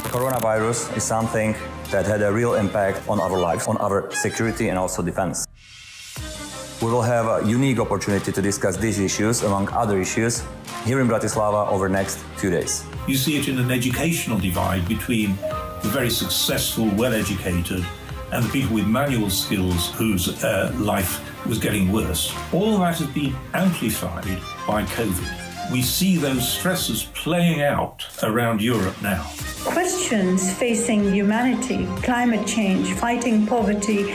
Coronavirus is something that had a real impact on our lives, on our security and also defense. We will have a unique opportunity to discuss these issues, among other issues, here in Bratislava over the next few days. You see it in an educational divide between the very successful, well-educated, and the people with manual skills whose life was getting worse. All that has been amplified by COVID. We see those stresses playing out around Europe now. Questions facing humanity, climate change, fighting poverty,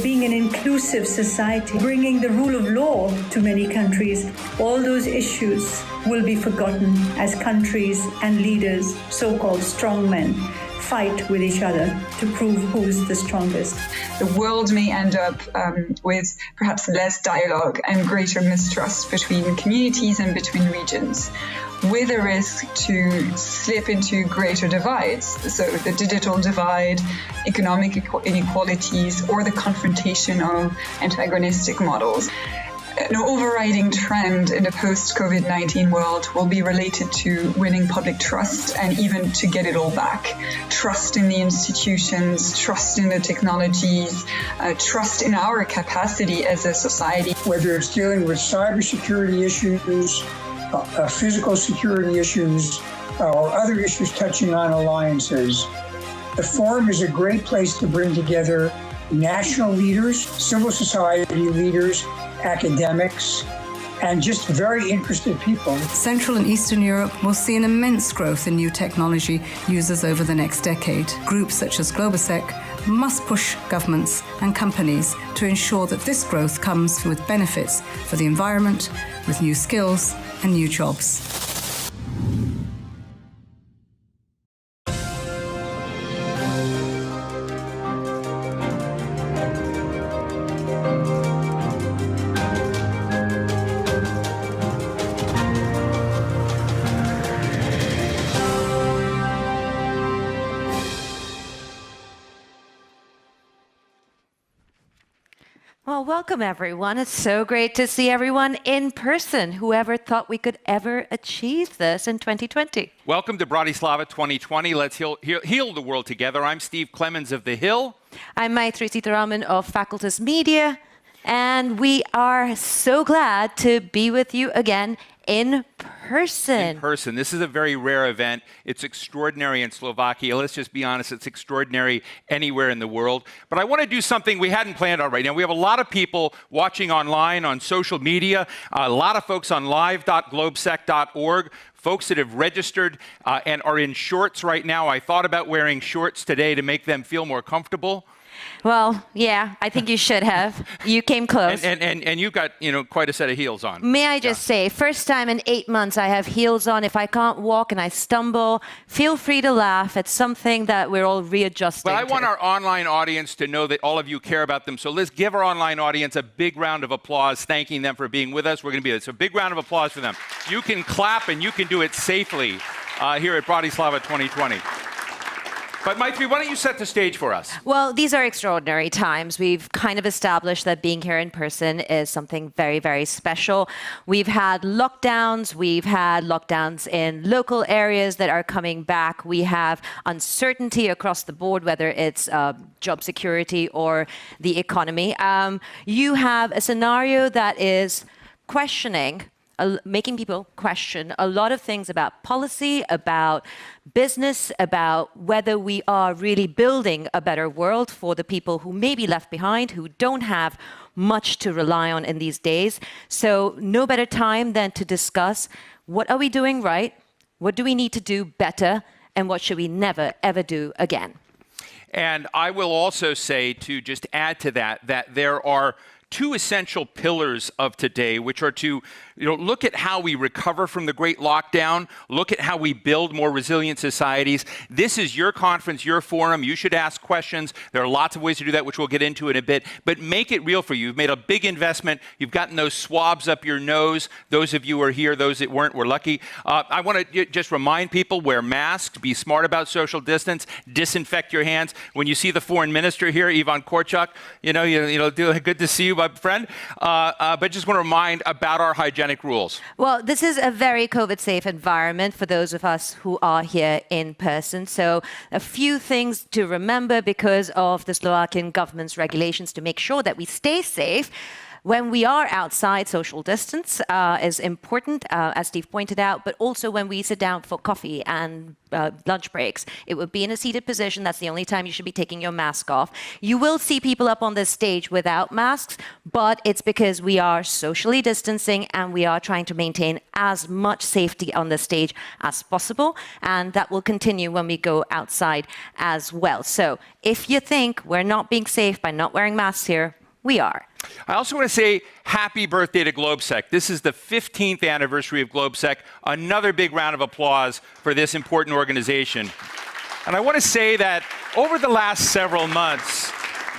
being an inclusive society, bringing the rule of law to many countries, all those issues will be forgotten as countries and leaders, so-called strongmen, fight with each other to prove who's the strongest. The world may end up with perhaps less dialogue and greater mistrust between communities and between regions, with a risk to slip into greater divides. So the digital divide, economic inequalities, or the confrontation of antagonistic models. An overriding trend in the post-COVID-19 world will be related to winning public trust and even to get it all back. Trust in the institutions, trust in the technologies, trust in our capacity as a society. Whether it's dealing with cybersecurity issues, physical security issues, or other issues touching on alliances, the forum is a great place to bring together national leaders, civil society leaders, academics, and just very interested people. Central and Eastern Europe will see an immense growth in new technology users over the next decade. Groups such as GLOBSEC must push governments and companies to ensure that this growth comes with benefits for the environment, with new skills and new jobs. Well, welcome everyone. It's so great to see everyone in person. Whoever thought we could ever achieve this in 2020? Welcome to Bratislava 2020. Let's heal the world together. I'm Steve Clemens of The Hill. I'm Maithreyi Seetharaman of Facultas Media. And we are so glad to be with you again in person. In person. This is a very rare event. It's extraordinary in Slovakia. Let's just be honest, it's extraordinary anywhere in the world. But I want to do something we hadn't planned on right now. We have a lot of people watching online on social media, a lot of folks on live.globsec.org, folks that have registered and are in shorts right now. I thought about wearing shorts today to make them feel more comfortable. Well, yeah, I think you should have. You came close. And you've got, quite a set of heels on. May I just say, first time in 8 months I have heels on. If I can't walk and I stumble, feel free to laugh. It's something that we're all readjusting Well, I want our online audience to know that all of you care about them. So let's give our online audience a big round of applause, thanking them for being with us. We're going to be there. So a big round of applause for them. You can clap and you can do it safely here at Bratislava 2020. But Maithreyi, why don't you set the stage for us? Well, these are extraordinary times. We've kind of established that being here in person is something very, very special. We've had lockdowns. We've had lockdowns in local areas that are coming back. We have uncertainty across the board, whether it's job security or the economy. You have a scenario that is making people question a lot of things about policy, about business, about whether we are really building a better world for the people who may be left behind, who don't have much to rely on in these days. So no better time than to discuss what are we doing right, what do we need to do better, and what should we never, ever do again. And I will also say, to just add to that, that there are two essential pillars of today, which are to look at how we recover from the great lockdown, look at how we build more resilient societies. This is your conference, your forum. You should ask questions. There are lots of ways to do that, which we'll get into in a bit, but make it real for you. You've made a big investment. You've gotten those swabs up your nose. Those of you who are here, those that weren't, we're lucky. I want to just remind people, wear masks, be smart about social distance, disinfect your hands. When you see the foreign minister here, Ivan Korchak, good to see you, my friend. But just want to remind about our hygienic rules. Well, this is a very COVID-safe environment for those of us who are here in person. So a few things to remember because of the Slovakian government's regulations to make sure that we stay safe. When we are outside, social distance is important, as Steve pointed out, but also when we sit down for coffee and lunch breaks, it would be in a seated position. That's the only time you should be taking your mask off. You will see people up on this stage without masks, but it's because we are socially distancing and we are trying to maintain as much safety on the stage as possible. And that will continue when we go outside as well. So if you think we're not being safe by not wearing masks here, we are. I also want to say happy birthday to GLOBSEC. This is the 15th anniversary of GLOBSEC. Another big round of applause for this important organization. And I want to say that over the last several months,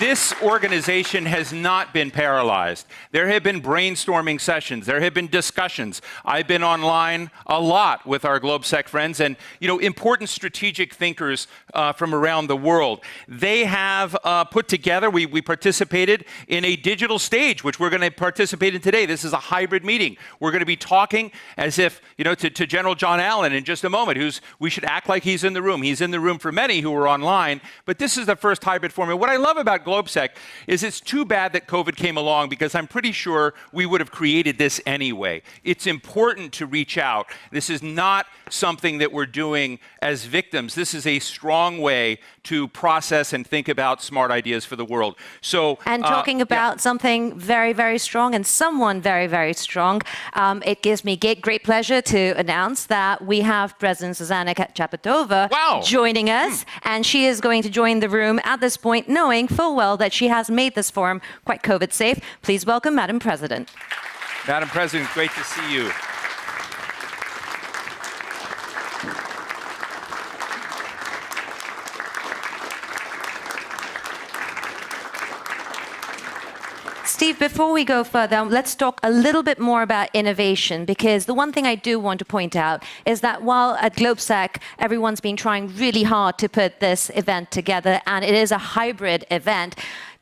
this organization has not been paralyzed. There have been brainstorming sessions. There have been discussions. I've been online a lot with our GLOBSEC friends and, important strategic thinkers from around the world. They have put together, we participated in a digital stage, which we're going to participate in today. This is a hybrid meeting. We're going to be talking as if, to General John Allen in just a moment, we should act like he's in the room. He's in the room for many who are online, but this is the first hybrid format. What I love about GLOBSEC is it's too bad that COVID came along because I'm pretty sure we would have created this anyway. It's important to reach out. This is not something that we're doing as victims. This is a strong way to process and think about smart ideas for the world. So, and talking about something very, very strong and someone very, very strong, it gives me great pleasure to announce that we have President Susana Chapitova joining us, and she is going to join the room at this point, knowing full well that she has made this forum quite COVID safe. Please welcome Madam President. Madam President, great to see you. Steve, before we go further, let's talk a little bit more about innovation, because the one thing I do want to point out is that while at GLOBSEC, everyone's been trying really hard to put this event together, and it is a hybrid event,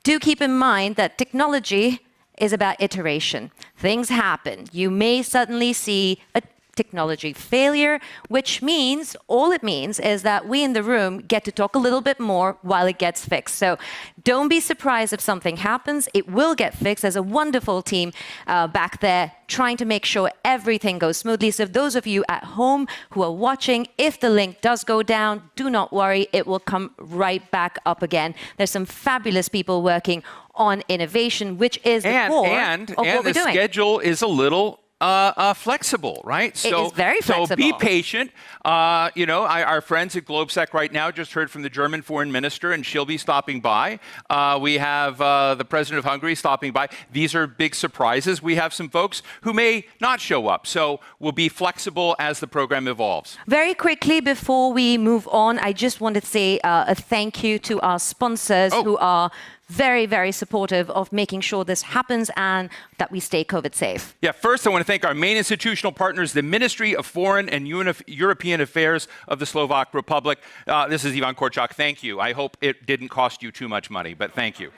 do keep in mind that technology is about iteration. Things happen. You may suddenly see a technology failure, which means, all it means is that we in the room get to talk a little bit more while it gets fixed. So don't be surprised if something happens. It will get fixed. There's a wonderful team back there trying to make sure everything goes smoothly. So those of you at home who are watching, if the link does go down, do not worry. It will come right back up again. There's some fabulous people working on innovation, which is the core of what we're doing. And the schedule is a little flexible, right? It is very flexible. So be patient. Our friends at GLOBSEC right now just heard from the German foreign minister, and she'll be stopping by. We have the president of Hungary stopping by. These are big surprises. We have some folks who may not show up. So we'll be flexible as the program evolves. Very quickly, before we move on, I just want to say a thank you to our sponsors who are very, very supportive of making sure this happens and that we stay COVID safe. Yeah, first I want to thank our main institutional partners, the Ministry of Foreign and European Affairs of the Slovak Republic. This is Ivan Korczak. Thank you. I hope it didn't cost you too much money, but thank you.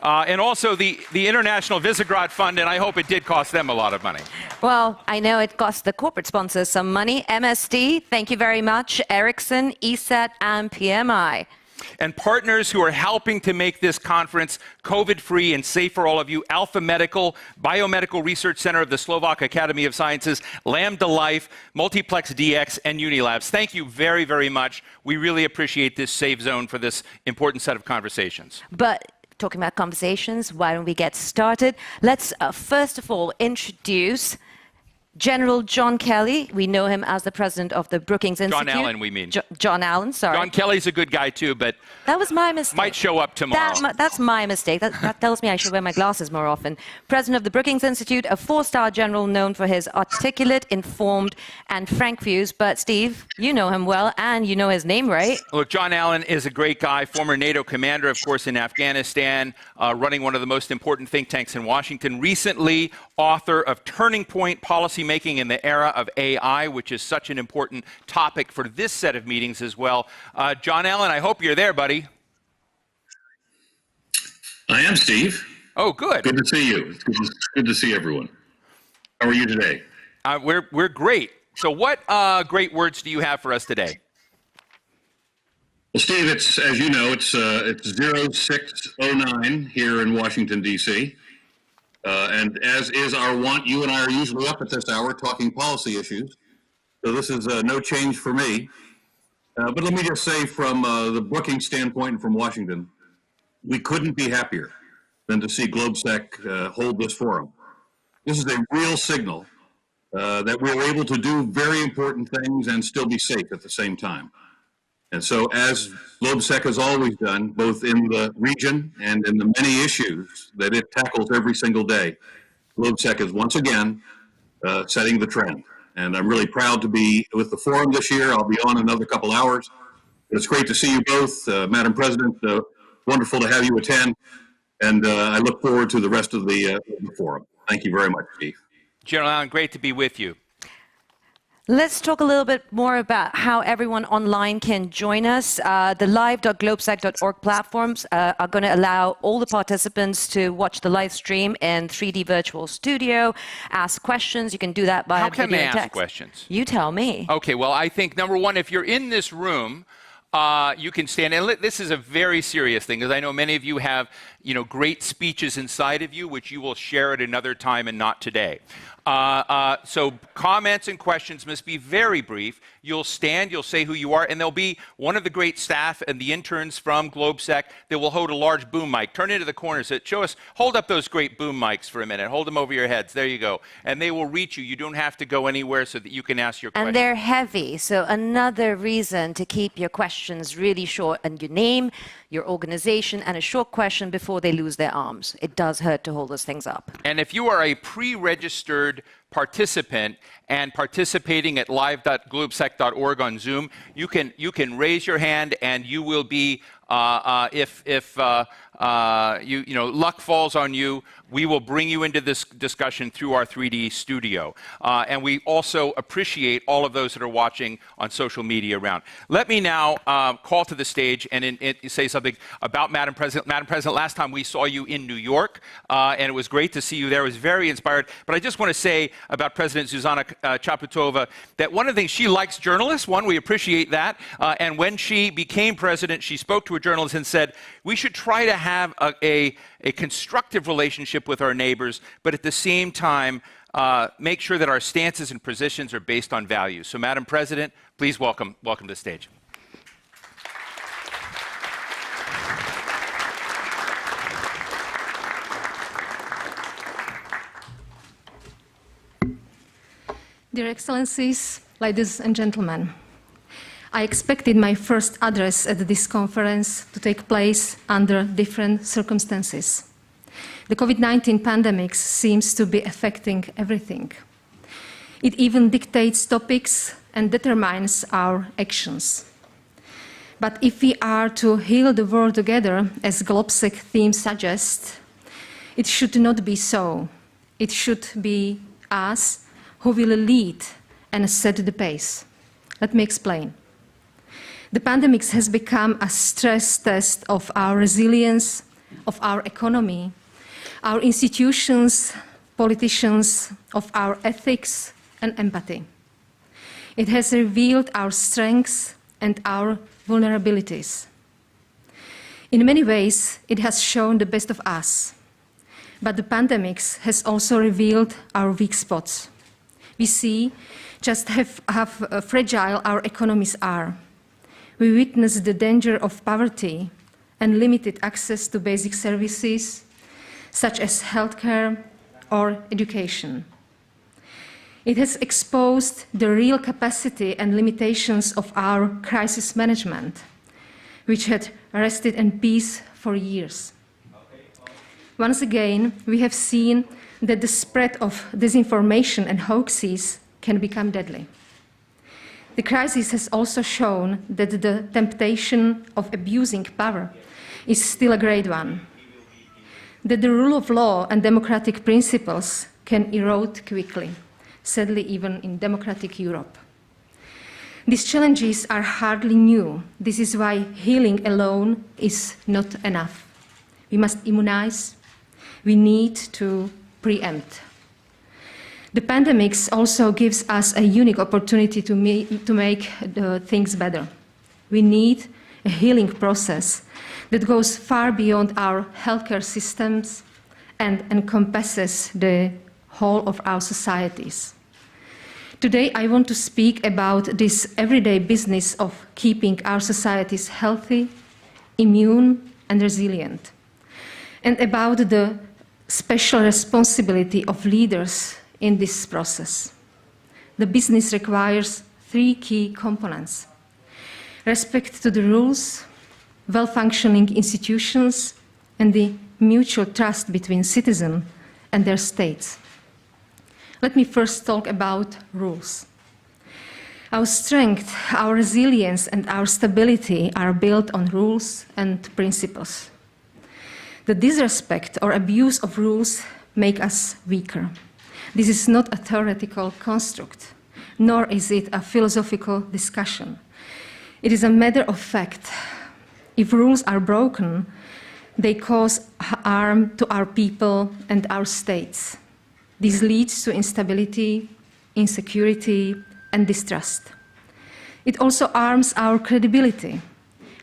And also the International Visegrad Fund, and I hope it did cost them a lot of money. Well, I know it cost the corporate sponsors some money. MSD, thank you very much. Ericsson, ESAT, and PMI. And partners who are helping to make this conference COVID-free and safe for all of you: Alpha Medical, Biomedical Research Center of the Slovak Academy of Sciences, Lambda Life, Multiplex DX, and Unilabs. Thank you very, very much. We really appreciate this safe zone for this important set of conversations. But talking about conversations, why don't we get started? Let's first of all introduce General John Kelly. We know him as the president of the Brookings Institute. John Allen, we mean. John Allen, sorry. John Kelly's a good guy too, but that was my mistake. Might show up tomorrow. That's my mistake. That tells me I should wear my glasses more often. President of the Brookings Institute, a four-star general known for his articulate, informed, and frank views. But Steve, you know him well, and you know his name, right? Look, John Allen is a great guy, former NATO commander, of course, in Afghanistan, running one of the most important think tanks in Washington. Recently, author of Turning Point Policymaking in the Era of AI, which is such an important topic for this set of meetings as well. John Allen, I hope you're there, buddy. I am, Steve. Oh, good. Good to see you. It's good to see everyone. How are you today? We're great. So what great words do you have for us today? Well, Steve, it's, as you know, it's 0609 here in Washington, D.C. And as is our wont, you and I are usually up at this hour talking policy issues. So this is no change for me. But let me just say from the booking standpoint and from Washington, we couldn't be happier than to see GLOBSEC hold this forum. This is a real signal that we're able to do very important things and still be safe at the same time. And so as GLOBSEC has always done, both in the region and in the many issues that it tackles every single day, GLOBSEC is once again setting the trend. And I'm really proud to be with the forum this year. I'll be on another couple hours. It's great to see you both, Madam President. Wonderful to have you attend. And I look forward to the rest of the forum. Thank you very much, Chief. General Allen, great to be with you. Let's talk a little bit more about how everyone online can join us. The live.globsec.org platforms are going to allow all the participants to watch the live stream in 3D virtual studio, ask questions. You can do that by How can video they and ask text. questions? You tell me. Okay, well, I think, number one, if you're in this room, you can stand, and this is a very serious thing, because I know many of you have, great speeches inside of you, which you will share at another time and not today. So comments and questions must be very brief. You'll stand, you'll say who you are, and there'll be one of the great staff and the interns from GLOBSEC that will hold a large boom mic. Turn into the corners. Hold up those great boom mics for a minute. Hold them over your heads. There you go. And they will reach you. You don't have to go anywhere so that you can ask your question. And they're heavy, so another reason to keep your questions really short, and your name, your organization, and a short question before they lose their arms. It does hurt to hold those things up. And if you are a pre-registered participant and participating at live.globsec.org on Zoom, you can raise your hand, and you will be, if luck falls on you, we will bring you into this discussion through our 3D studio. And we also appreciate all of those that are watching on social media around. Let me now call to the stage and say something about Madam President. Madam President, last time we saw you in New York, and it was great to see you there. It was very inspired. But I just want to say about President Susana Chapitova that one of the things, she likes journalists. One, we appreciate that. And when she became president, she spoke to a journalist and said, we should try to have a constructive relationship with our neighbors, but at the same time, make sure that our stances and positions are based on values. So, Madam President, please welcome to the stage. Dear Excellencies, ladies and gentlemen, I expected my first address at this conference to take place under different circumstances. The COVID-19 pandemic seems to be affecting everything. It even dictates topics and determines our actions. But if we are to heal the world together, as GLOBSEC theme suggests, it should not be so. It should be us who will lead and set the pace. Let me explain. The pandemic has become a stress test of our resilience, of our economy, our institutions, politicians, of our ethics and empathy. It has revealed our strengths and our vulnerabilities. In many ways, it has shown the best of us, but the pandemic has also revealed our weak spots. We see just how fragile our economies are. We witness the danger of poverty and limited access to basic services, such as healthcare or education. It has exposed the real capacity and limitations of our crisis management, which had rested in peace for years. Once again, we have seen that the spread of disinformation and hoaxes can become deadly. The crisis has also shown that the temptation of abusing power is still a great one, that the rule of law and democratic principles can erode quickly, sadly even in democratic Europe. These challenges are hardly new. This is why healing alone is not enough. We must immunize, We need to preempt. The pandemic also gives us a unique opportunity to make things better. We need a healing process that goes far beyond our healthcare systems and encompasses the whole of our societies. Today, I want to speak about this everyday business of keeping our societies healthy, immune, and resilient, and about the special responsibility of leaders in this process. The business requires 3 key components: respect to the rules, well-functioning institutions, and the mutual trust between citizens and their states. Let me first talk about rules. Our strength, our resilience, and our stability are built on rules and principles. The disrespect or abuse of rules make us weaker. This is not a theoretical construct, nor is it a philosophical discussion. It is a matter of fact. If rules are broken, they cause harm to our people and our states. This leads to instability, insecurity, and distrust. It also harms our credibility.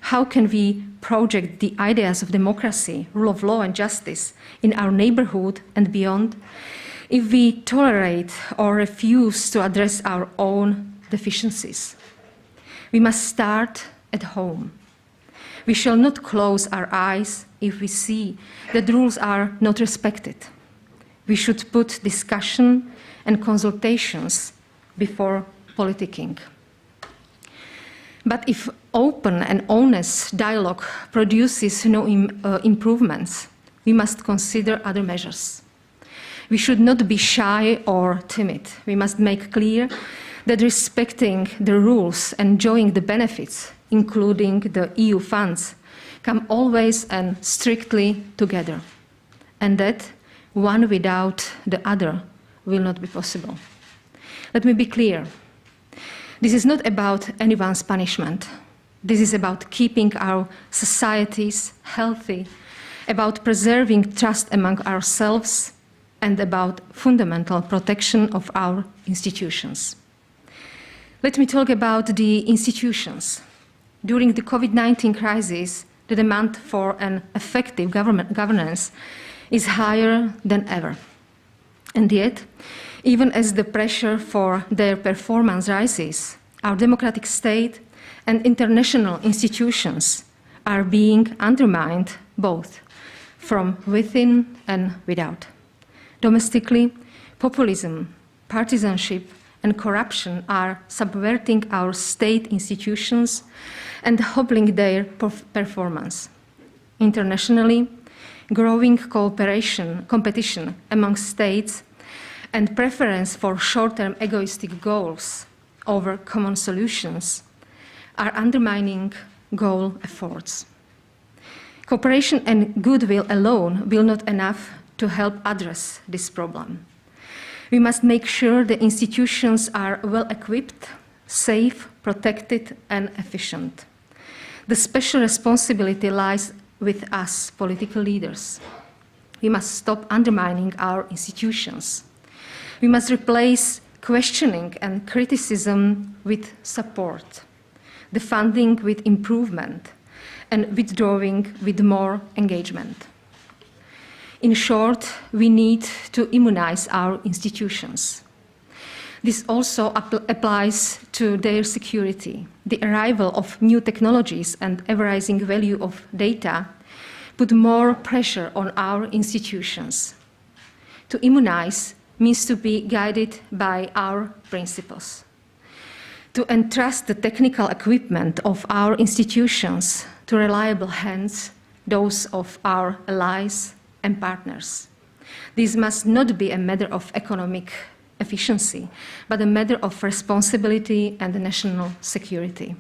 How can we project the ideas of democracy, rule of law, and justice in our neighborhood and beyond if we tolerate or refuse to address our own deficiencies? We must start at home. We shall not close our eyes if we see that rules are not respected. We should put discussion and consultations before politicking. But if open and honest dialogue produces no improvements, we must consider other measures. We should not be shy or timid. We must make clear that respecting the rules and enjoying the benefits, including the EU funds, come always and strictly together, and that one without the other will not be possible. Let me be clear. This is not about anyone's punishment. This is about keeping our societies healthy, about preserving trust among ourselves, and about fundamental protection of our institutions. Let me talk about the institutions. During the COVID-19 crisis, the demand for an effective governance is higher than ever. And yet, even as the pressure for their performance rises, our democratic state and international institutions are being undermined both from within and without. Domestically, populism, partisanship, and corruption are subverting our state institutions and hobbling their performance. Internationally, growing competition among states and preference for short-term egoistic goals over common solutions are undermining goal efforts. Cooperation and goodwill alone will not be enough to help address this problem. We must make sure the institutions are well equipped, safe, protected, and efficient. The special responsibility lies with us, political leaders. We must stop undermining our institutions. We must replace questioning and criticism with support, the funding with improvement, and withdrawing with more engagement. In short, we need to immunize our institutions. This also applies to their security. The arrival of new technologies and ever-rising value of data put more pressure on our institutions. To immunize means to be guided by our principles. To entrust the technical equipment of our institutions to reliable hands, those of our allies and partners. This must not be a matter of economic efficiency, but a matter of responsibility and national security.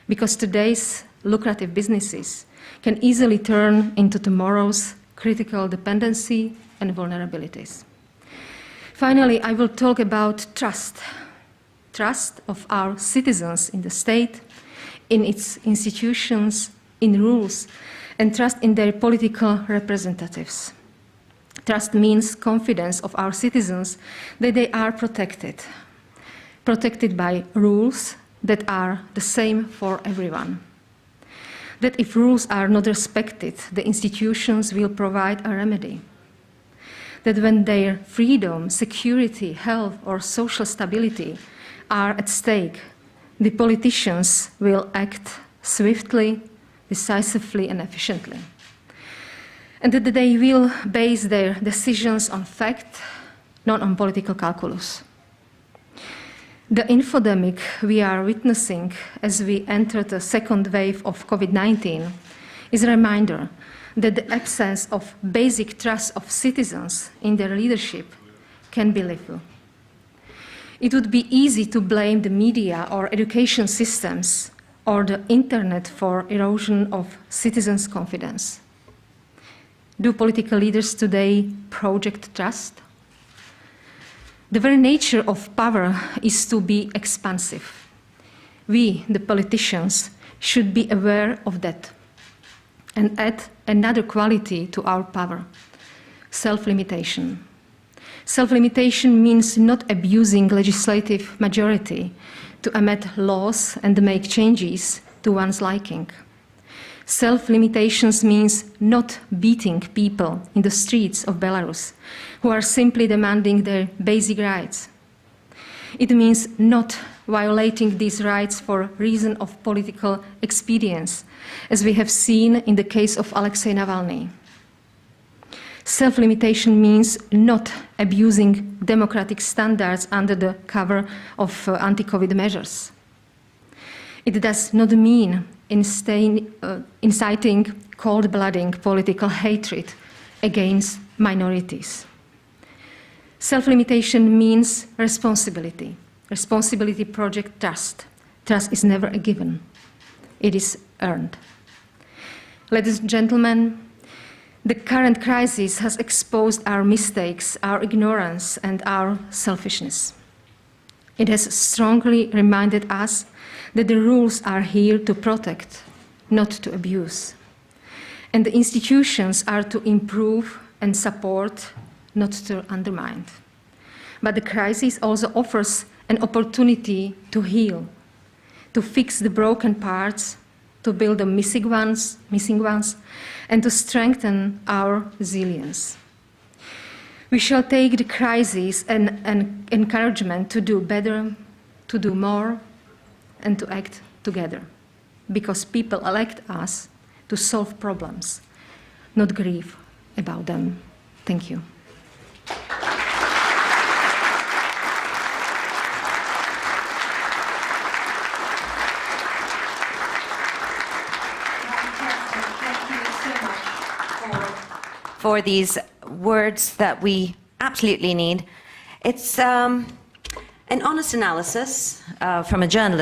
Because today's lucrative businesses can easily turn into tomorrow's critical dependency and vulnerabilities. Finally, I will talk about trust. Trust of our citizens in the state, in its institutions, in rules, and trust in their political representatives. Trust means confidence of our citizens that they are protected by rules that are the same for everyone. That if rules are not respected, the institutions will provide a remedy. That when their freedom, security, health, or social stability are at stake, the politicians will act swiftly, decisively, and efficiently. And that they will base their decisions on fact, not on political calculus. The infodemic we are witnessing as we enter the second wave of COVID-19 is a reminder that the absence of basic trust of citizens in their leadership can be lethal. It would be easy to blame the media or education systems or the internet for erosion of citizens' confidence. Do political leaders today project trust? The very nature of power is to be expansive. We, the politicians, should be aware of that and add another quality to our power: self-limitation. Self-limitation means not abusing legislative majority to enact laws and make changes to one's liking. Self-limitations means not beating people in the streets of Belarus who are simply demanding their basic rights. It means not violating these rights for reason of political expedience, as we have seen in the case of Alexei Navalny. Self-limitation means not abusing democratic standards under the cover of anti-COVID measures. It does not mean inciting cold-blooded political hatred against minorities. Self-limitation means responsibility. Responsibility projects trust. Trust is never a given. It is earned. Ladies and gentlemen, the current crisis has exposed our mistakes, our ignorance, and our selfishness. It has strongly reminded us that the rules are here to protect, not to abuse. And the institutions are to improve and support, not to undermine. But the crisis also offers an opportunity to heal, to fix the broken parts, to build the missing ones, and to strengthen our resilience. We shall take the crisis and encouragement to do better, to do more, and to act together, because people elect us to solve problems, not grieve about them. Thank you. For these words that we absolutely need. It's an honest analysis from a journalist.